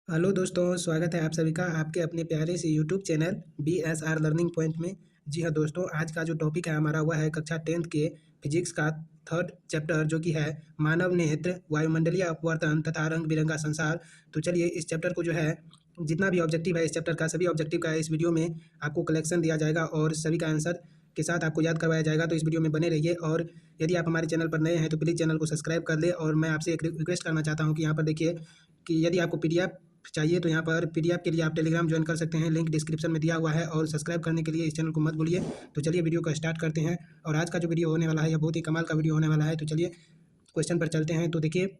Hello दोस्तों, स्वागत है आप सभी का आपके अपने प्यारे से YouTube channel BSR learning point में। जी हाँ दोस्तों, आज का जो टॉपिक है हमारा वह है कक्षा 10th के फिजिक्स का थर्ड चैप्टर जो कि है मानव नेत्र, वायुमंडलीय अपवर्तन तथा रंग बिरंगा संसार। तो चलिए इस चैप्टर को जो है जितना भी ऑब्जेक्टिव है इस चैप्टर का सभी ऑब्जेक्टिव का इस वीडियो में आपको कलेक्शन दिया जाएगा और सभी का आंसर के साथ आपको याद करवाया जाएगा। तो इस वीडियो में बने रहिए और यदि आप हमारे चैनल पर नए हैं तो प्लीज़ चैनल को सब्सक्राइब कर ले। और मैं आपसे एक रिक्वेस्ट करना चाहता हूँ कि यहाँ पर देखिए कि यदि आपको PDF चाहिए तो यहाँ पर PDF के लिए आप टेलीग्राम ज्वाइन कर सकते हैं, लिंक डिस्क्रिप्शन में दिया हुआ है। और सब्सक्राइब करने के लिए इस चैनल को मत भूलिए। तो चलिए वीडियो को स्टार्ट करते हैं। और आज का जो वीडियो होने वाला है यह बहुत ही कमाल का वीडियो होने वाला है। तो चलिए क्वेश्चन पर चलते हैं। तो देखिए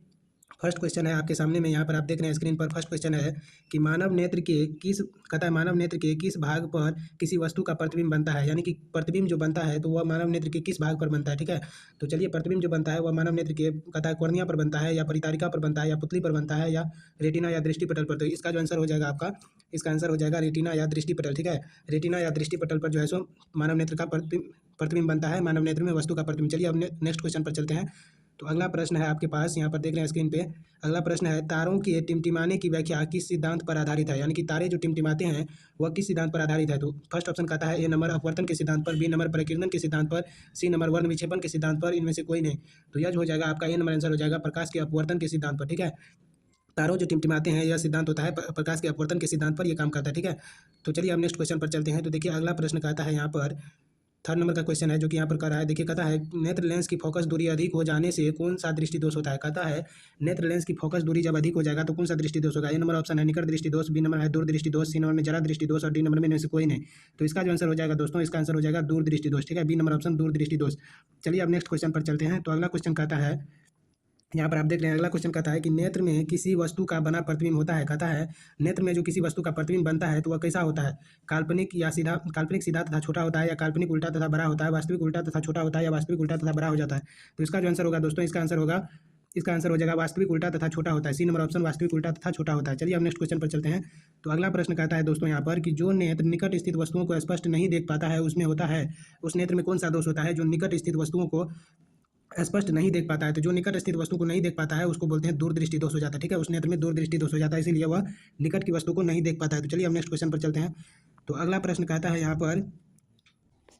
फर्स्ट क्वेश्चन है आपके सामने में, यहाँ पर आप देख रहे हैं स्क्रीन पर। फर्स्ट क्वेश्चन है कि मानव नेत्र के किस कहता है मानव नेत्र के किस भाग पर किसी वस्तु का प्रतिबिंब बनता है, यानी कि प्रतिबिंब जो बनता है तो वह मानव नेत्र के किस भाग पर बनता है। ठीक है, तो चलिए प्रतिबिंब जो बनता है वह मानव नेत्र के कहता है कॉर्निया पर बनता है या परितारिका पर बनता है या पुतली पर बनता है या रेटिना या दृष्टिपटल पर। तो इसका जो आंसर हो जाएगा आपका, इसका आंसर हो जाएगा रेटिना या दृष्टिपटल। ठीक है, रेटिना या दृष्टिपटल पर जो है सो मानव नेत्र का प्रतिबिंब बनता है, मानव नेत्र में वस्तु का प्रतिबिंब। चलिए अब नेक्स्ट क्वेश्चन पर चलते हैं। तो अगला प्रश्न है आपके पास, यहाँ पर देख रहे हैं स्क्रीन पे। अगला प्रश्न है तारों के टिमटिमाने की व्याख्या किस सिद्धांत पर आधारित है, यानी कि तारे जो टिमटिमाते हैं वह किस सिद्धांत पर आधारित है। तो फर्स्ट ऑप्शन कहता है ए नंबर अपवर्तन के सिद्धांत पर, बी नंबर परिकीर्णन के सिद्धांत पर, सी नंबर वर्ण विक्षेपण के सिद्धांत पर, इनमें से कोई नहीं। तो यह जो हो जाएगा आपका ए नंबर आंसर हो जाएगा प्रकाश के अपवर्तन के सिद्धांत पर। ठीक है, तारों जो टिमटिमाते हैं यह सिद्धांत होता है प्रकाश के अपवर्तन के सिद्धांत पर यह काम करता है। ठीक है, तो चलिए अब नेक्स्ट क्वेश्चन पर चलते हैं। तो देखिए अगला प्रश्न कहता है यहाँ पर थर्ड नंबर का क्वेश्चन है जो कि यहाँ पर कर रहा है। देखिए कहता है नेत्र लेंस की फोकस दूरी अधिक हो जाने से कौन सा दृष्टि दोष होता है। कहता है नेत्र लेंस की फोकस दूरी जब अधिक हो जाएगा तो कौन सा दृष्टि दोष होगा। ए नंबर ऑप्शन है निकट दृष्टि दोष, बी नंबर है दूर दृष्टि दोष, सी नंबर में जरा दृष्टि दोष और डी नंबर में इनमें से कोई नहीं। तो इसका जो आंसर हो जाएगा दोस्तों, इसका आंसर हो जाएगा दूर दृष्टि दोष। ठीक है, बी नंबर ऑप्शन दूर दृष्टि दोष। चलिए अब नेक्स्ट क्वेश्चन पर चलते हैं। तो अगला क्वेश्चन कहता है, यहाँ पर आप देख रहे हैं अगला क्वेश्चन कहता है कि नेत्र में किसी वस्तु का बना प्रतिबिंब होता है। कहता है नेत्र में जो किसी वस्तु का प्रतिबिंब बनता है तो वह कैसा होता है। काल्पनिक या सीधा, काल्पनिक सीधा तथा छोटा होता है या काल्पनिक उल्टा तथा बड़ा होता है, वास्तविक उल्टा तथा छोटा होता है या वास्तविक उल्टा तथा बड़ा हो जाता है। तो इसका जो आंसर होगा दोस्तों, इसका आंसर हो जाएगा वास्तविक उल्टा तथा छोटा होता है। सी नंबर ऑप्शन वास्तविक उल्टा तथा छोटा होता है। चलिए अब नेक्स्ट क्वेश्चन पर चलते हैं। तो अगला प्रश्न कहता है दोस्तों यहाँ पर कि जो नेत्र निकट स्थित वस्तुओं को स्पष्ट नहीं देख पाता है उसमें होता है, उस नेत्र में कौन सा दोष होता है जो निकट स्थित वस्तुओं को स्पष्ट नहीं देख पाता है। तो जो निकट स्थित वस्तु को नहीं देख पाता है उसको बोलते हैं दूरदृष्टि दोष हो जाता है। ठीक है, उस नेत्र में दूरदृष्टि दोष हो जाता है, इसीलिए वह निकट की वस्तु को नहीं देख पाता है। तो चलिए हम नेक्स्ट क्वेश्चन पर चलते हैं। तो अगला प्रश्न कहता है यहाँ पर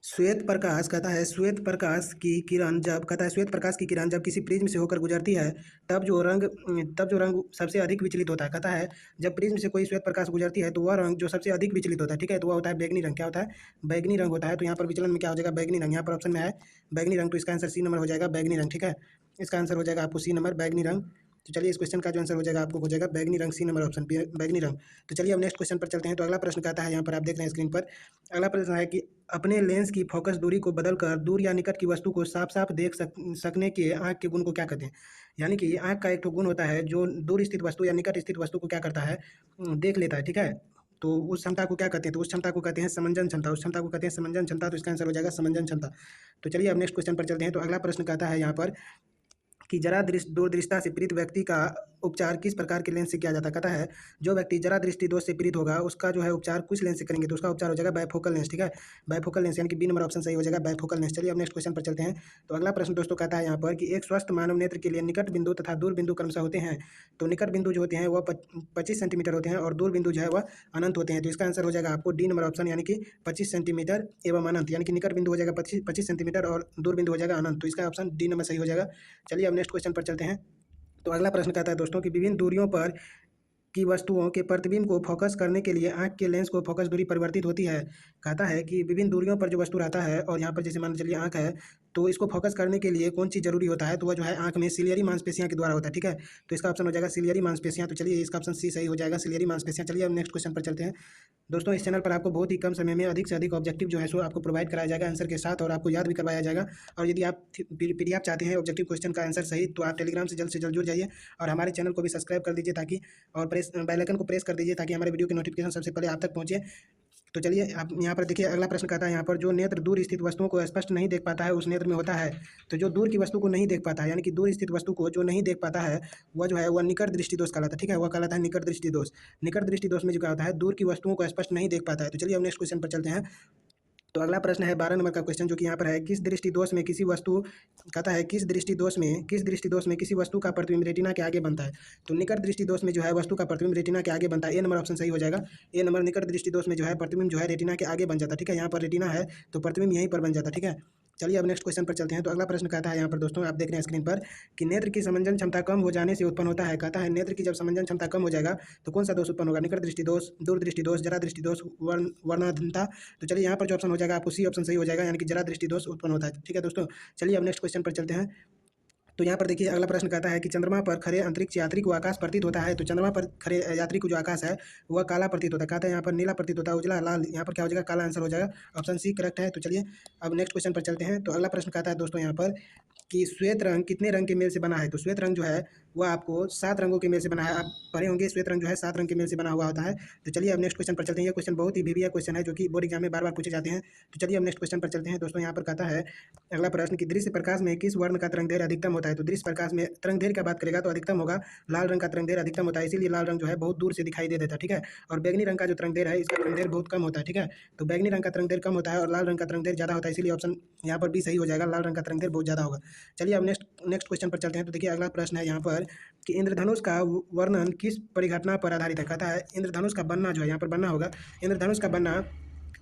श्वेत प्रकाश, कहता है श्वेत प्रकाश की किरण जब, कहता है श्वेत प्रकाश की किरण जब किसी प्रिज्म से होकर गुजरती है तब जो रंग सबसे अधिक विचलित होता है। कहता है जब प्रिज्म से कोई श्वेत प्रकाश गुजरती है तो वह रंग जो सबसे अधिक विचलित होता है, ठीक है, तो वह होता है बैगनी रंग। क्या होता है, बैगनी रंग होता है। तो यहाँ पर विचलन में क्या हो जाएगा, बैगनी रंग। यहाँ पर ऑप्शन में है बैगनी रंग, तो इसका आंसर सी नंबर हो जाएगा बैगनी रंग। ठीक है, इसका आंसर हो जाएगा आपको सी नंबर बैगनी रंग। तो चलिए इस क्वेश्चन का जो आंसर हो जाएगा आपको हो जाएगा बैगनी रंग, सी नंबर ऑप्शन बैगनी रंग। तो चलिए अब नेक्स्ट क्वेश्चन पर चलते हैं। तो अगला प्रश्न कहता है, यहाँ पर आप देख रहे हैं स्क्रीन पर। अगला प्रश्न है कि अपने लेंस की फोकस दूरी को बदलकर दूर या निकट की वस्तु को साफ साफ देख सकने के आँख के गुण को क्या कहते हैं। यानी कि आँख का एक तो गुण होता है जो दूर स्थित वस्तु या निकट स्थित वस्तु को क्या करता है, देख लेता है। ठीक है, तो उस क्षमता को क्या कहते हैं, तो उस क्षमता को कहते हैं समंजन क्षमता, उस क्षमता को कहते हैं समंजन क्षमता। तो इसका आंसर हो जाएगा समंजन क्षमता। तो चलिए अब नेक्स्ट क्वेश्चन पर चलते हैं। तो अगला प्रश्न कहता है यहाँ पर कि जरा दूरदृष्टा से पीड़ित व्यक्ति का उपचार किस प्रकार के लेंस से किया जाता है। कहता है जो व्यक्ति जरा दृष्टि दोष से पीड़ित होगा उसका जो है उपचार कुछ लेंस से करेंगे, तो उसका उपचार हो जाएगा बायफोकल लेंस। ठीक है, बायफोकल लेंस, यानी कि बी नंबर ऑप्शन सही हो जाएगा बायफोकल लेंस। चलिए अब नेक्स्ट क्वेश्चन पर चलते हैं। तो अगला प्रश्न दोस्तों कहता है यहाँ पर कि एक स्वस्थ मानव नेत्र के लिए निकट बिंदु तथा दूर बिंदु क्रमशः होते हैं। तो निकट बिंदु जो होते हैं वह 25 सेंटीमीटर होते हैं और दूर बिंदु जो है वह अनंत होते हैं। तो इसका आंसर हो जाएगा आपको डी नंबर ऑप्शन, यानी कि 25 सेंटीमीटर एवं अनंत, यानी कि निकट बिंदु हो जाएगा 25 सेंटीमीटर और दूर बिंदु हो जाएगा अनंत। तो इसका ऑप्शन डी नंबर सही हो जाएगा। चलिए अब नेक्स्ट क्वेश्चन पर चलते हैं। तो अगला प्रश्न कहता है दोस्तों कि विभिन्न दूरियों पर की वस्तुओं के प्रतिबिंब को फोकस करने के लिए आंख के लेंस को फोकस दूरी परिवर्तित होती है। कहता है कि विभिन्न दूरियों पर जो वस्तु रहता है और यहाँ पर जैसे मान चलिए आंख है, तो इसको फोकस करने के लिए कौन चीज़ जरूरी होता है, तो वह जो है आंख में सिलियरी मांसपेशियां के द्वारा होता है। ठीक है, तो इसका ऑप्शन हो जाएगा सिलियरी मांसपेशियां। तो चलिए इसका ऑप्शन सी सही हो जाएगा सिलियरी मांसपेशियां। चलिए अब नेक्स्ट क्वेश्चन पर चलते हैं। दोस्तों इस चैनल पर आपको बहुत ही कम समय में अधिक से अधिक ऑब्जेक्टिव जो है सो आपको प्रोवाइड कराया जाएगा आंसर के साथ, और आपको याद भी करवाया जाएगा। और यदि आप PDF चाहते हैं ऑब्जेक्टिव क्वेश्चन का आंसर सही, तो आप टेलीग्राम से जल्द जुड़ जाइए और हमारे चैनल को भी सब्सक्राइब कर दीजिए ताकि, और बेल आइकन को प्रेस कर दीजिए ताकि हमारे वीडियो की नोटिफिकेशन सबसे पहले आप तक पहुंचे। तो चलिए आप यहाँ पर देखिए अगला प्रश्न कहता है यहाँ पर जो नेत्र दूर स्थित वस्तुओं को स्पष्ट नहीं देख पाता है उस नेत्र में होता है। तो जो दूर की वस्तु को नहीं देख पाता है, यानी कि दूर स्थित वस्तु को जो नहीं देख पाता है वह जो है वह निकट दृष्टि दोष कहलाता है। ठीक है, वह कहलाता है निकट दृष्टि दोष। निकट दृष्टि दोष में जो क्या होता है, दूर की वस्तुओं को स्पष्ट नहीं देख पाता है। तो चलिए अब नेक्स्ट क्वेश्चन पर चलते हैं। तो अगला प्रश्न है 12 नंबर का क्वेश्चन, जो कि यहाँ पर है, किस दृष्टि दोष में किसी वस्तु, कहता है किस दृष्टि दोष में किसी वस्तु का प्रतिबिंब रेटिना के आगे बनता है। तो निकट दृष्टि दोष में जो है वस्तु का प्रतिबिंब रेटिना के आगे बनता है। ए नंबर ऑप्शन सही हो जाएगा। ए नंबर, निकट दृष्टि दोष में जो है प्रतिबिंब जो है रेटिना के आगे बन जाता है। ठीक है, यहाँ पर रेटिना है तो प्रतिबिंब यहीं पर बन जाता है। ठीक है, चलिए अब नेक्स्ट क्वेश्चन पर चलते हैं। तो अगला प्रश्न कहता है यहाँ पर दोस्तों, आप देख रहे हैं स्क्रीन पर, कि नेत्र की समंजन क्षमता कम हो जाने से उत्पन्न होता है। कहता है नेत्र की जब समंजन क्षमता कम हो जाएगा तो कौन सा दोष उत्पन्न होगा? निकट दृष्टि दोष, दूर दृष्टि दोष, जरा दृष्टि दोष, वर्णाधीनता। तो चलिए यहाँ पर जो ऑप्शन हो जाएगा आपको सी ऑप्शन सही हो जाएगा, यानी कि जरा दृष्टि दोष उत्पन्न होता है। ठीक है दोस्तों, चलिए अब नेक्स्ट क्वेश्चन पर चलते हैं। तो यहाँ पर देखिए अगला प्रश्न कहता है कि चंद्रमा पर खड़े अंतरिक्ष यात्री को आकाश प्रतीत होता है। तो चंद्रमा पर खड़े यात्री को जो आकाश है वह काला प्रतीत होता है। कहता है यहाँ पर नीला प्रतीत होता है, उजला, लाल। यहाँ पर क्या हो जाएगा? काला आंसर हो जाएगा। ऑप्शन सी करेक्ट है। तो चलिए अब नेक्स्ट क्वेश्चन पर चलते हैं। तो अगला प्रश्न कहता है दोस्तों यहाँ पर, कि श्वेत रंग कितने रंग के मेल से बना है? तो श्वेत रंग जो है वह आपको 7 रंगों के मेल से बना है। आप पढ़े होंगे श्वेत रंग जो है 7 रंग के मेल से बना हुआ होता है। तो चलिए अब नेक्स्ट क्वेश्चन पर चलते हैं। ये क्वेश्चन बहुत ही वीवीआई क्वेश्चन है, जो कि बोर्ड एग्जाम में बार बार पूछे जाते हैं। तो चलिए अब नेक्स्ट क्वेश्चन पर चलते हैं दोस्तों। यहाँ पर कहता है अगला प्रश्न, कि दृश्य प्रकाश में किस वर्ण का तरंगदैर्घ्य अधिकतम होता है? तो दृश्य प्रकाश में तरंगदैर्घ्य का बात करेगा तो अधिकतम होगा लाल रंग का तरंगदैर्घ्य अधिकतम होता है, इसीलिए लाल रंग जो है बहुत दूर से दिखाई दे देता है। ठीक है, और बैगनी रंग का जो तरंगदैर्घ्य है इसका तरंगदैर्घ्य बहुत कम होता है। ठीक है, तो बैगनी रंग का तरंगदैर्घ्य कम होता है और लाल रंग का तरंगदैर्घ्य ज़्यादा होता है, इसीलिए ऑप्शन यहाँ पर बी सही हो जाएगा। लाल रंग का तरंगदैर्घ्य बहुत ज़्यादा होगा। चलिए अब नेक्स्ट क्वेश्चन पर चलते हैं। तो देखिए अगला प्रश्न है यहाँ पर, कि इंद्रधनुष का वर्णन किस परिघटना पर आधारित है? कहता है इंद्रधनुष का बनना जो है, यहाँ पर बनना होगा, इंद्रधनुष का बनना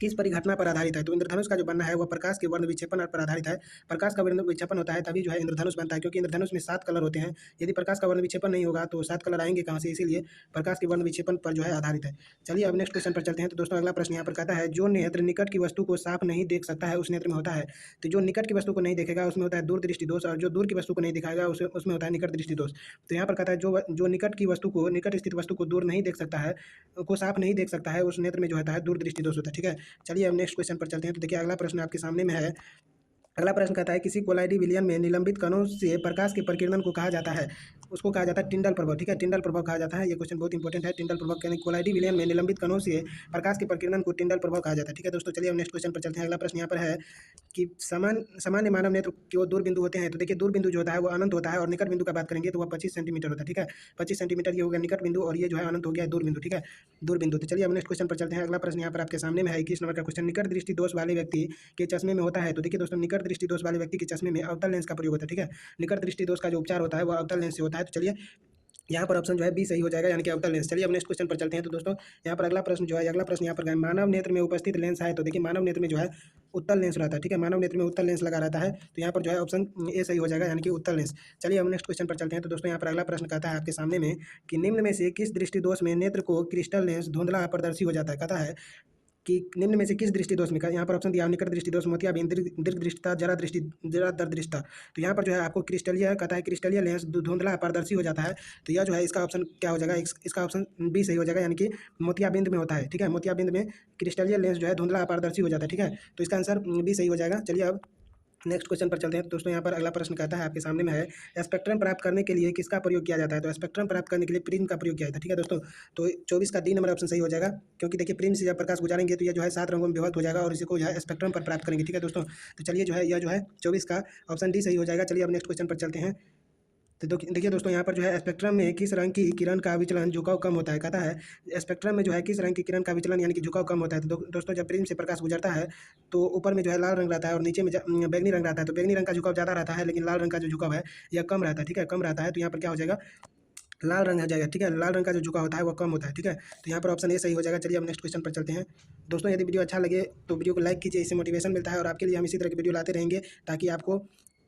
किस परिघटना पर आधारित है? तो इंद्रधनुष का जो बनना है वह प्रकाश के वर्ण विक्षेपण पर आधारित है। प्रकाश का वर्ण विक्षेपण होता है तभी जो है इंद्रधनुष बनता है, क्योंकि इंद्रधनुष में 7 कलर होते हैं। यदि प्रकाश का वर्ण विक्षेपण नहीं होगा तो 7 कलर आएंगे कहाँ से? इसीलिए प्रकाश के वर्ण विक्षेपण पर जो है आधारित है। चलिए अब नेक्स्ट क्वेश्चन पर चलते हैं। तो दोस्तों अगला प्रश्न यहाँ पर कहता है, जो नेत्र निकट की वस्तु को साफ नहीं देख सकता है उस नेत्र में होता है। तो जो निकट की वस्तु को नहीं देखेगा उसमें होता है दूर दृष्टि दोष, और जो दूर की वस्तु को नहीं दिखाएगा उसमें होता है निकट दृष्टि दोष। तो यहाँ पर कहता है जो निकट की वस्तु को, निकट स्थित वस्तु को दूर नहीं देख सकता है, को साफ नहीं देख सकता है, उस नेत्र में जो होता है दूर दृष्टि दोष होता है। ठीक है, चलिए अब नेक्स्ट क्वेश्चन पर चलते हैं। तो देखिए अगला प्रश्न आपके सामने में है। अगला प्रश्न कहता है, किसी कोलाइडी विलयन में निलंबित कणों से प्रकाश के प्रकीर्णन को कहा जाता है, उसको कहा जाता है टिंडल प्रभाव। ठीक है, टिंडल प्रभाव कहा जाता है। ये क्वेश्चन बहुत इंपॉर्टेंट है। टिंडल प्रभाव यानी कोलाइडी विलयन में निलंबित कणों से प्रकाश के प्रकीर्णन को टिंडल प्रभाव कहा जाता है। ठीक है दोस्तों, चलिए हम नेक्स्ट क्वेश्चन पर चलते हैं। अगला प्रश्न यहाँ पर है कि सामान्य मानव नेत्र के वो दूर बिंदु होते हैं। तो देखिए दूर बिंदु जो होता है वो अनंत होता है, और निकट बिंदु का बात करेंगे तो वह 25 सेंटीमीटर होता है। ठीक है, 25 सेंटीमीटर ये हो गया निकट बिंदु, और ये जो है अनंत हो गया दूर बिंदु। ठीक है, दूर बिंदु। तो चलिए हम नेक्स्ट क्वेश्चन पर चलते हैं। अगला प्रश्न यहाँ पर आपके सामने में है 21 नंबर का क्वेश्चन, निकट दृष्टि दोष वाले व्यक्ति के चश्मे में होता है। तो देखिए दोस्तों, निकट दृष्टि दोष वाले व्यक्ति के चश्मे में अवतल लेंस का प्रयोग होता है। ठीक है, निकट दृष्टि दोष का जो उपचार होता है वह अवतल लेंस से होता है। तो चलिए यहाँ पर ऑप्शन जो है बी सही हो जाएगा, यानी कि अवतल लेंस। चलिए अब नेक्स्ट क्वेश्चन पर चलते हैं। तो दोस्तों यहाँ पर अगला प्रश्न जो है, अगला प्रश्न यहाँ पर मानव नेत्र में उपस्थित लेंस है। तो देखिए मानव नेत्र में जो है उत्तल लेंस रहता है। ठीक है, मानव नेत्र में उत्तल लेंस लगा रहता है, तो यहाँ पर जो है ऑप्शन ए सही हो जाएगा, यानी कि उत्तल लेंस। चलिए हम नेक्स्ट क्वेश्चन पर चलते हैं। तो दोस्तों यहाँ पर अगला प्रश्न कहता है आपके सामने में, कि निम्न में से किस दृष्टि दोष में नेत्र को क्रिस्टल लेंस धुंधला अपारदर्शी हो जाता है? कहता है कि निम्न में से किस दृष्टि दोष में, यहाँ पर ऑप्शन दिया निकट दृष्टि दोष, मोतियाबिंद, दीर्घ दृष्टिता, जरा दर्दृष्टा। तो यहाँ पर जो है आपको क्रिस्टलीय कहता है, क्रिस्टलीय लेंस धुंधला अपारदर्शी हो जाता है। तो यह जो है इसका ऑप्शन क्या हो जाएगा? इसका ऑप्शन बी सही हो जाएगा, यानी कि मोतियाबिंद में होता है। ठीक है, मोतियाबिंद में क्रिस्टलीय लेंस जो है धुंधला अपारदर्शी हो जाता है। ठीक है, तो इसका आंसर बी सही हो जाएगा। चलिए अब नेक्स्ट क्वेश्चन पर चलते हैं। तो दोस्तों यहाँ पर अगला प्रश्न कहता है आपके सामने में है, स्पेक्ट्रम प्राप्त करने के लिए किसका प्रयोग किया जाता है? तो स्पेक्ट्रम प्राप्त करने के लिए प्रिज्म का प्रयोग किया जाता है। ठीक है दोस्तों, तो 24 का डी नंबर ऑप्शन सही हो जाएगा, क्योंकि देखिए प्रिज्म से जब प्रकाश गुजारेंगे तो यह जो है 7 रंगों में विभक्त हो जाएगा और इसी को जो है स्पेक्ट्रम पर प्राप्त करेंगे। ठीक है दोस्तों, तो चलिए जो है यह जो है 24 का ऑप्शन डी सही हो जाएगा। चलिए अब नेक्स्ट क्वेश्चन पर चलते हैं। तो देखिए दोस्तों यहाँ पर जो है स्पेक्ट्रम में किस रंग की किरण का विचलन झुकाव कम होता है? कहता है स्पेक्ट्रम में जो है किस रंग की किरण का विचलन यानी कि झुकाव कम होता है? तो दोस्तों जब प्रिज्म से प्रकाश गुजरता है तो ऊपर में जो है लाल रंग रहता है और नीचे में बैगनी रंग रहता है। तो बैगनी रंग का झुकाव ज़्यादा रहता है, लेकिन लाल रंग का जो झुकाव है यह कम रहता है। ठीक है, कम रहता है, तो यहाँ पर क्या हो जाएगा? लाल रंग हो जाएगा। ठीक है, लाल रंग का जो झुकाव होता है वो कम होता है। ठीक है, तो यहाँ पर ऑप्शन ए सही हो जाएगा। चलिए अब नेक्स्ट क्वेश्चन पर चलते हैं। दोस्तों यदि वीडियो अच्छा लगे तो वीडियो को लाइक कीजिए, इससे मोटिवेशन मिलता है और आपके लिए हम इसी तरह की वीडियो लाते रहेंगे ताकि आपको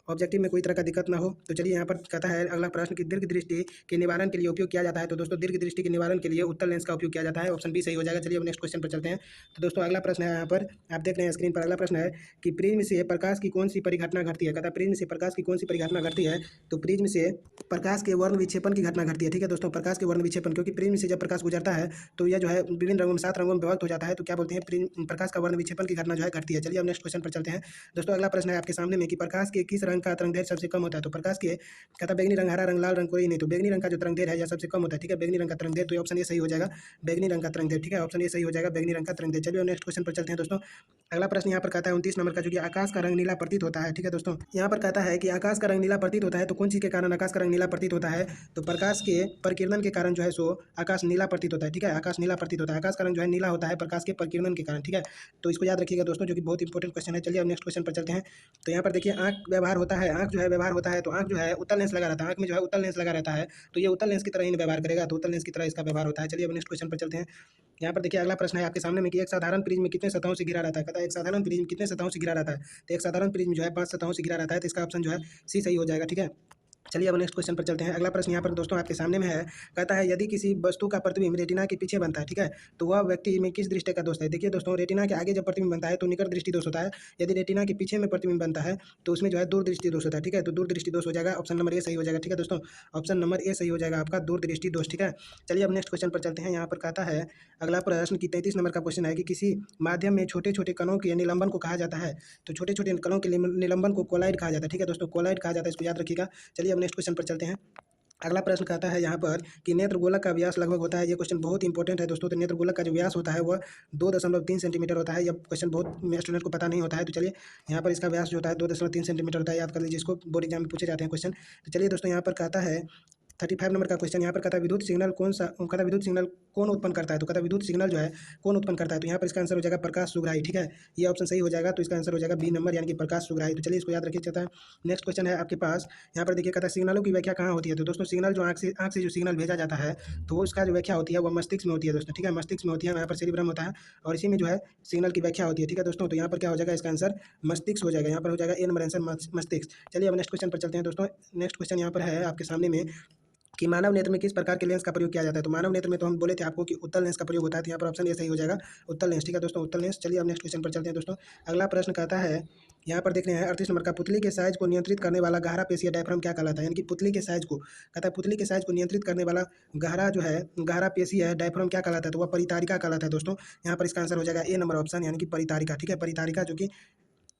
ऑब्जेक्टिव में कोई तरह का दिक्कत ना हो। तो चलिए यहाँ पर कहता है अगला प्रश्न, की दीर्घ दृष्टि के निवारण के लिए उपयोग किया जाता है। तो दोस्तों दीर्घ दृष्टि के निवारण के लिए उत्तल लेंस का उपयोग किया जाता है, ऑप्शन बी सही हो जाएगा। चलिए अब नेक्स्ट क्वेश्चन पर चलते हैं। तो दोस्तों अगला प्रश्न है यहाँ पर आप देख रहे हैं स्क्रीन पर, अगला प्रश्न है कि प्रिज्म से प्रकाश की कौन सी परिघटना घटती है? कहता है प्रिज्म से प्रकाश की कौन सी परिघटना घटती है? तो प्रिज्म से प्रकाश के वर्ण विक्षेपण की घटना घटती है। ठीक है दोस्तों, प्रकाश के वर्ण विक्षेपण, क्योंकि प्रिज्म से जब प्रकाश गुजरता है तो यह जो है विभिन्न रंगों में 7 रंगों में विभक्त हो जाता है, तो क्या बोलते हैं प्रकाश का वर्ण विक्षेपण की घटना जो है घटती है। चलिए अब नेक्स्ट क्वेश्चन पर चलते हैं। दोस्तों अगला प्रश्न है आपके सामने में कि प्रकाश के किस रंग का तरंगदैर्घ्य सबसे कम होता है? तो प्रकाश के कहता बैगनी रंग, हरा रंग, लाल रंग कोई नहीं, तो बैगनी रंग का जो तरंगदैर्घ्य है यह सबसे कम होता है। ठीक है, बैगनी रंग का तरंगदैर्घ्य, तो ऑप्शन ये सही हो जाएगा बैगनी रंग का तरंगदैर्घ्य। ठीक है, ऑप्शन ये सही हो जाएगा बैगनी रंग का तरंगदैर्घ्य। चलिए नेक्स्ट क्वेश्चन पर चलते हैं दोस्तों। अगला प्रश्न यहाँ पर कहता है 29 नंबर का, जो कि आकाश का रंग नीला प्रतीत होता है। ठीक है दोस्तों, यहाँ पर कहता है कि आकाश का रंग नीला प्रतीत होता है, तो कौन चीज़ के कारण आकाश का रंग नीला प्रतीत होता है? तो प्रकाश के प्रकीर्णन के कारण जो है सो आकाश नीला प्रतीत होता है। ठीक है, आकाश नीला प्रतीत होता है, आकाश का रंग जो है नीला होता है प्रकाश के प्रकीर्णन के कारण। ठीक है, तो इसको याद रखिएगा दोस्तों, जो कि बहुत इंपॉर्टेंट क्वेश्चन है। चलिए अब नेक्स्ट क्वेश्चन पर चलते हैं। तो यहाँ पर देखिए, आँख व्यवहार होता है, आँख जो है व्यवहार होता है, तो आँख जो है उत्तल लेंस लगा रहता है, आँख में जो है उत्तल लेंस लगा रहता है, तो ये उत्तल लेंस की तरह ही व्यवहार करेगा, तो उत्तल लेंस की तरह इसका व्यवहार होता है। चलिए अब नेक्स्ट क्वेश्चन पर चलते हैं। यहाँ पर देखिए अगला प्रश्न है आपके सामने में कि एक साधारण प्रिज्म में कितने सतहों से घिरा रहता है? कहता है एक साधारण प्रिज्म कितने सतहों से घिरा रहता है? तो एक साधारण प्रिज्म जो है 5 सतहों से घिरा रहता है, तो इसका ऑप्शन जो है सी सही हो जाएगा। ठीक है, चलिए अब नेक्स्ट क्वेश्चन पर चलते हैं। अगला प्रश्न यहाँ पर दोस्तों आपके सामने में है, कहता है यदि किसी वस्तु का प्रतिबिंब रेटिना के पीछे बनता है, ठीक है, तो वह व्यक्ति में किस दृष्टि का दोष है? देखिए दोस्तों, रेटिना के आगे जब प्रतिबिंब बनता है तो निकट दृष्टि दोष होता है। यदि रेटिना के पीछे में प्रतिबिंब बनता है तो उसमें जो है दूरदृष्टि दोष होता है। ठीक है, तो दूरदृष्टि दोष हो जाएगा, ऑप्शन नंबर ए सही हो जाएगा। ठीक है दोस्तों, ऑप्शन नंबर ए सही हो जाएगा आपका, दूरदृष्टि दोष। ठीक है, चलिए अब नेक्स्ट क्वेश्चन पर चलते हैं। यहाँ पर कहता है अगला प्रश्न की 33 नंबर का क्वेश्चन है कि किसी माध्यम में छोटे छोटे कणों के निलंबन को कहा जाता है, तो छोटे छोटे कणों के निलंबन को कोलाइड कहा जाता है। ठीक है दोस्तों, कोलाइड कहा जाता है, इसको याद रखिएगा। चलिए अब नेक्स्ट क्वेश्चन पर चलते हैं। अगला प्रश्न कहता है यहाँ पर कि नेत्र गोलक का व्यास लगभग होता है। ये क्वेश्चन बहुत इंपॉर्टेंट है दोस्तों। तो नेत्र गोलक का जो व्यास होता है वह 2.3 सेंटीमीटर होता है। यह क्वेश्चन बहुत स्टूडेंट को पता नहीं होता है, तो चलिए यहाँ पर इसका व्यास जो होता है 2.3 सेंटीमीटर होता है, याद कर लीजिए इसको, बोर्ड एग्जाम में पूछे जाते हैं क्वेश्चन। तो चलिए दोस्तों, यहाँ पर कहता है 35 नंबर का क्वेश्चन। यहाँ पर कहता है विद्युत सिग्नल कौन सा, कहता है विद्युत सिग्नल कौन उत्पन्न करता है? तो कहता है विद्युत सिग्नल जो है कौन उत्पन्न करता है? तो यहाँ पर इसका आंसर हो जाएगा प्रकाश सुग्राही। ठीक है, ये ऑप्शन सही हो जाएगा, तो इसका आंसर हो जाएगा बी नंबर, यानी कि प्रकाश सुग्राही। तो चलिए इसको याद रखिए। चलता है नेक्स्ट क्वेश्चन है आपके पास। यहाँ पर देखिए कहता है सिग्नलों की व्याख्या कहाँ होती है? तो दोस्तों सिग्नल जो आँख से जो सिग्नल भेजा जाता है तो उसका जो व्याख्या होती है वह मस्तिष्क में होती है दोस्तों। ठीक है, मस्तिष्क में होती है, यहाँ पर सेरिब्रम होता है और इसी में जो है सिग्नल की व्याख्या होती है। ठीक है दोस्तों, तो यहाँ पर क्या हो जाएगा, इसका आंसर मस्तिष्क हो जाएगा, यहाँ पर हो जाएगा ए नंबर आंसर मस्तिष्क। चलिए अब नेक्स्ट क्वेश्चन पर चलते हैं दोस्तों। नेक्स्ट क्वेश्चन यहाँ पर है आपके सामने में कि मानव नेत्र में किस प्रकार के लेंस का प्रयोग किया जाता है? तो मानव नेत्र में तो हम बोले थे आपको कि उत्तल लेंस का प्रयोग होता है, तो यहाँ पर ऑप्शन ए सही हो जाएगा, उत्तल लेंस। ठीक है दोस्तों, उत्तल लेंस। चलिए अब नेक्स्ट क्वेश्चन पर चलते हैं दोस्तों। अगला प्रश्न कहता है, यहाँ पर देख रहे हैं 38 नंबर का, पुतली के साइज को नियंत्रित करने वाला गहरा पेशीय डायफ्राम क्या कहलाता है? यानी कि पुतली के साइज को, कहता है पुतली के साइज को नियंत्रित करने वाला गहरा जो है गहरा पेशीय है डायफ्राम क्या कहलाता है? तो वह परितारिका कहलाता है दोस्तों। यहाँ पर इसका आंसर हो जाएगा ए नंबर ऑप्शन, यानी कि परितारिका। ठीक है, परितारिका, जो कि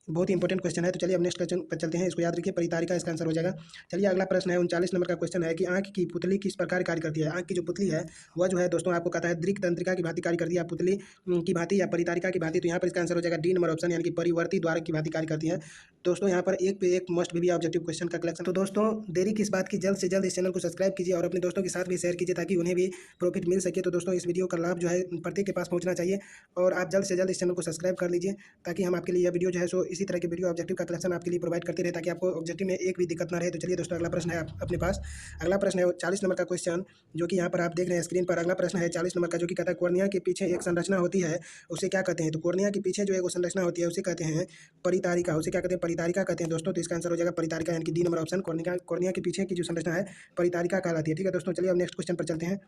बहुत ही इंपॉर्टेंट क्वेश्चन है। तो चलिए अब नेक्स्ट क्वेश्चन पर चलते हैं, इसको याद रखिए, परितारिका इसका आंसर हो जाएगा। चलिए अगला प्रश्न है 39 नंबर का क्वेश्चन है कि आंख की पुतली किस प्रकार कार्य करती है? आंख की जो पुतली है वह जो है दोस्तों आपको कहता है दृक तंत्रिका की भांति कार्य करती है, या पुतली की भांति या परितारिका की भांति। तो यहाँ पर इसका आंसर हो जाएगा डी नंबर ऑप्शन, यानी कि परिवर्ती द्वार की भांति कार्य करती है दोस्तों। यहाँ पर एक पे एक मस्ट भी ऑब्जेक्टिव क्वेश्चन का कलेक्शन। तो दोस्तों देरी किस बात की, जल्द से जल्द इस चैनल को सब्सक्राइब कीजिए और अपने दोस्तों के साथ भी शेयर कीजिए ताकि उन्हें भी प्रॉफिट मिल सके। तो दोस्तों इस वीडियो का लाभ जो है प्रत्येक के पास पहुंचना चाहिए और आप जल्द से जल्द इस चैनल को सब्सक्राइब कर लीजिए ताकि हम आपके लिए यह वीडियो जो है सो इसी तरह के वीडियो ऑब्जेक्टिव का कलेक्शन आपके लिए प्रोवाइड करते रहे ताकि आपको ऑब्जेक्टिव में एक भी दिक्कत ना रहे। तो चलिए दोस्तों अगला प्रश्न है अपने पास। अगला प्रश्न है 40 नंबर का क्वेश्चन, जो कि यहाँ पर आप देख रहे हैं स्क्रीन पर। अगला प्रश्न है 40 नंबर का, जो कि कहता है कोर्निया के पीछे एक संरचना होती है, उसे क्या कहते हैं? तो कोर्निया के पीछे जो एक संरचना होती है उसे कहते हैं परितारिका। उसे क्या कहते हैं? परितारिका कहते हैं दोस्तों। तो इसका आंसर हो जाएगा परितारिका, यानी कि डी नंबर ऑप्शन, कोर्निया के पीछे की जो संरचना है परितारिका कहलाती है। ठीक है दोस्तों, चलिए अब नेक्स्ट क्वेश्चन पर चलते हैं।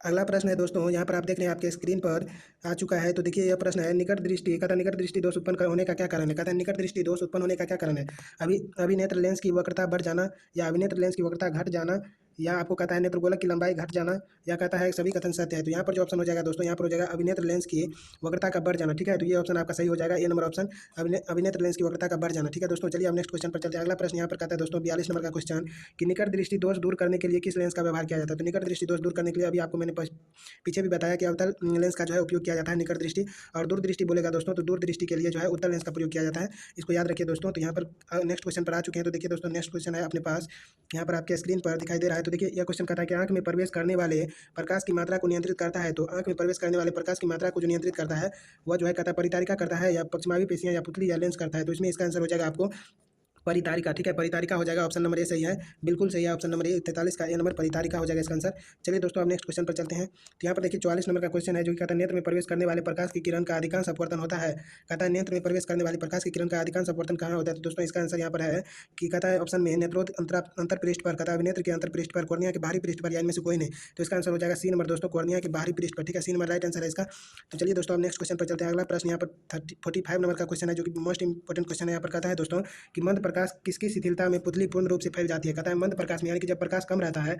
अगला प्रश्न है दोस्तों, यहाँ पर आप देख रहे हैं आपके स्क्रीन पर आ चुका है। तो देखिए यह प्रश्न है निकट दृष्टि, कहता है निकट दृष्टि दोष उत्पन्न होने का क्या कारण है? कहता है निकट दृष्टि दोष उत्पन्न होने का क्या कारण है? अभिनेत्र लेंस की वक्रता बढ़ जाना, या अभिनेत्र लेंस की वक्रता घट जाना, या आपको कहता है नेत्र गोलक की लंबाई घट जाना, या कहता है सभी कथन सत्य है। तो यहाँ पर जो ऑप्शन हो जाएगा दोस्तों, यहाँ पर हो जाएगा अभिनेत्र लेंस की वक्रता का बढ़ जाना। ठीक है, तो ये ऑप्शन आपका सही हो जाएगा, ए नंबर ऑप्शन, अभिनेत्र लेंस की वक्रता का बढ़ जाना। ठीक है दोस्तों, चलिए अब नेक्स्ट क्वेश्चन पर चलते हैं। अगला प्रश्न यहाँ पर कहता है दोस्तों 42 नंबर का क्वेश्चन कि निकट दृष्टि दोष दूर करने के लिए किस लेंस का व्यवहार किया जाता है? तो निकट दृष्टि दोष दूर करने के लिए अभी आपको मैंने पीछे भी बताया कि अवतल लेंस का जो है उपयोग किया जाता है निकट दृष्टि, और दूर दृष्टि बोलेगा दोस्तों तो दूर दृष्टि के लिए जो है उत्तल लेंस का प्रयोग किया जाता है। इसको याद रखिए दोस्तों। तो यहाँ पर नेक्स्ट क्वेश्चन पर आ चुके हैं। तो देखिए दोस्तों नेक्स्ट क्वेश्चन है अपने पास, यहाँ पर आपके स्क्रीन पर दिखाई दे रहा है। तो देखिए यह क्वेश्चन कहता है कि आंख में प्रवेश करने वाले प्रकाश की मात्रा को नियंत्रित करता है। तो आंख में प्रवेश करने वाले प्रकाश की मात्रा को जो नियंत्रित करता है वह जो है कहता है परितारिका करता है, या पक्षमावी पेशियां, या पुतली, या लेंस करता है। तो इसमें इसका आंसर हो जाएगा आपको परितारिका। ठीक है, परितारिका हो जाएगा, ऑप्शन नंबर ए सही है, बिल्कुल सही है, ऑप्शन नंबर ए 43 का ए नंबर परितारिका हो जाएगा इसका आंसर। चलिए दोस्तों अब नेक्स्ट क्वेश्चन पर चलते हैं। तो यहाँ पर देखिए 44 नंबर का क्वेश्चन है, जो कि कहता है नेत्र में प्रवेश करने वाले प्रकाश की किरण का अधिकांश अपवर्तन होता है। कहता है नेत्र में प्रवेश करने वाले प्रकाश की किरण का अधिकांश अपवर्तन कहाँ होता है? तो दोस्तों इसका आंसर यहाँ पर है कि कहता है ऑप्शन में नेत्रोत अंतर पृष्ठ पर, कहता है अभिनेत्र के अंतर पृष्ठ पर, कोर्निया के बाहरी पृष्ठ पर, या इनमें से कोई नहीं। तो इसका आंसर हो जाएगा सी नंबर दोस्तों, कोर्निया के बाहरी पृष्ठ पर। ठीक है, सी नंबर राइट आंसर है इसका। तो चलिए दोस्तों अब नेक्स्ट क्वेश्चन पर चलते हैं। अगला प्रश्न यहाँ पर 45 नंबर का क्वेश्चन है, जो कि मोस्ट इंपॉर्टेंट क्वेश्चन है। यहाँ पर कहता है दोस्तों कि मंद प्रकाश किसकी शिथिलता में पुतली पूर्ण रूप से फैल जाती है? कहता है मंद प्रकाश में, यानी कि जब प्रकाश कम रहता है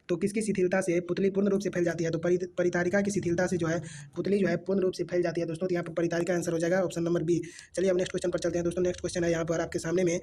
तो किसकी शिथिलता से पुतली पूर्ण रूप से फैल जाती है? तो परितारिका की शिथिलता से जो है पुतली जो है पूर्ण रूप से फैल जाती है दोस्तों। तो यहाँ पर परितारिका आंसर हो जाएगा, ऑप्शन नंबर बी। चलिए अब नेक्स्ट क्वेश्चन पर चलते हैं दोस्तों। नेक्स्ट क्वेश्चन है यहाँ पर आपके सामने में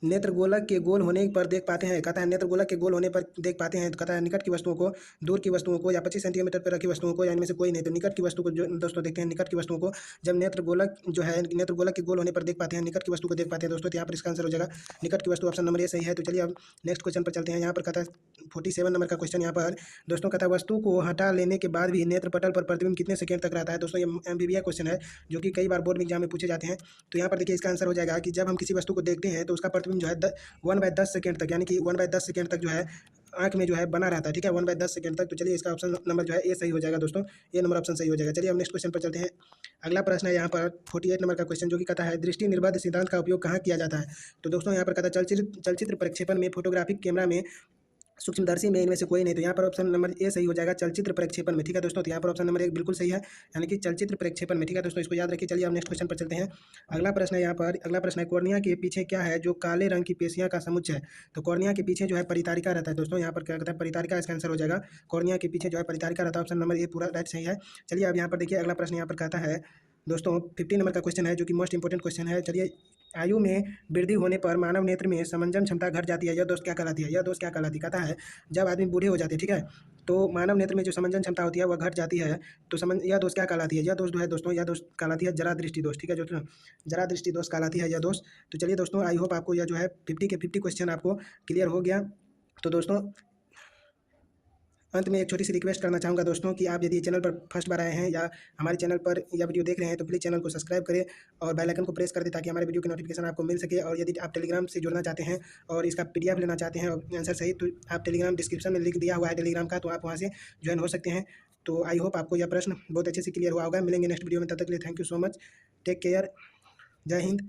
नेत्र गोलक के गोल होने पर देख पाते हैं। कहता है नेत्र गोलक के गोल होने पर देख पाते हैं। तो कहता है निकट की वस्तुओं को, दूर की वस्तुओं को, या 25 सेंटीमीटर पर रखी वस्तुओं को, या इनमें से कोई नहीं। तो निकट की वस्तु को जो दोस्तों देखते हैं, निकट की वस्तुओं को जब नेत्र गोलक जो है नेत्र गोलक के गोल होने पर देख पाते हैं, निकट की वस्तु को देख पाते हैं दोस्तों। तो यहाँ पर इसका आंसर हो जाएगा निकट की वस्तु, ऑप्शन नंबर ए सही है। तो चलिए अब नेक्स्ट क्वेश्चन पर चलते हैं। यहाँ पर कहता है 47 नंबर का क्वेश्चन यहाँ पर दोस्तों कहता है वस्तु को हटा लेने के बाद भी नेत्र पटल पर प्रतिबिंब कितने सेकंड तक रहता है। दोस्तों ये एमबीबीएस क्वेश्चन है जो कि कई बार बोर्ड में एग्जाम में पूछे जाते हैं। तो यहाँ पर देखिए इसका आंसर हो जाएगा कि जब हम किसी वस्तु को देखते हैं तो उसका प्रतिबिंब जो है 1/10 सेकंड तक, यानी कि 1/10 सेकंड तक जो है आंख में जो है बना रहता है। ठीक है, 1/10 सेकंड तक। तो चलिए इसका ऑप्शन नंबर जो है ए सही हो जाएगा दोस्तों, ये नंबर ऑप्शन सही हो जाएगा। चलिए हम नेक्स्ट क्वेश्चन पर चलते हैं। अगला प्रश्न है यहाँ पर 48 नंबर का क्वेश्चन जो कि कहता है दृष्टि निर्बंध सिद्धांत का उपयोग कहाँ किया जाता है। तो दोस्तों यहाँ पर कहता है चलचित्र प्रक्षेपण में, फोटोग्राफिक कैमरा में, सूक्ष्मदर्शी में, इनमें से कोई नहीं। तो यहाँ पर ऑप्शन नंबर ए सही हो जाएगा चलचित्र प्रक्षेपण में। ठीक है दोस्तों, तो यहाँ पर ऑप्शन नंबर 1 बिल्कुल सही है, यानी कि चलचित्र प्रक्षेपण में। ठीक है दोस्तों, इसको याद रखिए। चलिए अब नेक्स्ट क्वेश्चन पर चलते हैं। अगला प्रश्न है यहाँ पर, अगला प्रश्न है कॉर्निया के पीछे क्या है जो काले रंग की पेशियां का समुच्चय है। तो कॉर्निया के पीछे जो है परितारिका रहता है दोस्तों। यहाँ पर क्या कहता है परितारिका, इसका आंसर हो जाएगा कॉर्निया के पीछे जो है परितारिका रहता है। ऑप्शन नंबर ए पूरा राइट सही है। चलिए अब यहाँ पर देखिए अगला प्रश्न यहाँ पर कहता है दोस्तों 50 नंबर का क्वेश्चन है जो कि मोस्ट इंपॉर्टेंट क्वेश्चन है। चलिए आयु में वृद्धि होने पर मानव नेत्र में समंजन क्षमता घट जाती है, यह दोष क्या कहलाती है। यह दोष क्या कहलाती है, कहता है जब आदमी बूढ़े हो जाते हैं, ठीक है, तो मानव नेत्र में जो समंजन क्षमता होती है वह घट जाती है। तो यह दोष क्या कहलाती है, यह दोष जो है दोस्तों, यह दोष कहलाती है जरा दृष्टि दोष। ठीक है दोस्तों, जरा दृष्टि दोष कहलाती है यह दोष। तो चलिए दोस्तों आई होप आपको यह जो है 50 के 50 क्वेश्चन आपको क्लियर हो गया। तो दोस्तों अंत में एक छोटी सी रिक्वेस्ट करना चाहूँगा दोस्तों कि आप यदि चैनल पर फर्स्ट बार आए हैं या हमारे चैनल पर या वीडियो देख रहे हैं तो प्लीज़ चैनल को सब्सक्राइब करें और बेल आइकन को प्रेस कर दें ताकि हमारे वीडियो की नोटिफिकेशन आपको मिल सके। और यदि आप टेलीग्राम से जुड़ना चाहते हैं और इसका पीडीएफ लेना चाहते हैं और आंसर सही, तो आप टेलीग्राम डिस्क्रिप्शन में लिंक दिया हुआ है टेलीग्राम का, तो आप वहाँ से ज्वाइन हो सकते हैं। तो आई होप आपको यह प्रश्न बहुत अच्छे से क्लियर हुआ होगा। मिलेंगे नेक्स्ट वीडियो में, तब तक के लिए thank you so much, take care, जय हिंद।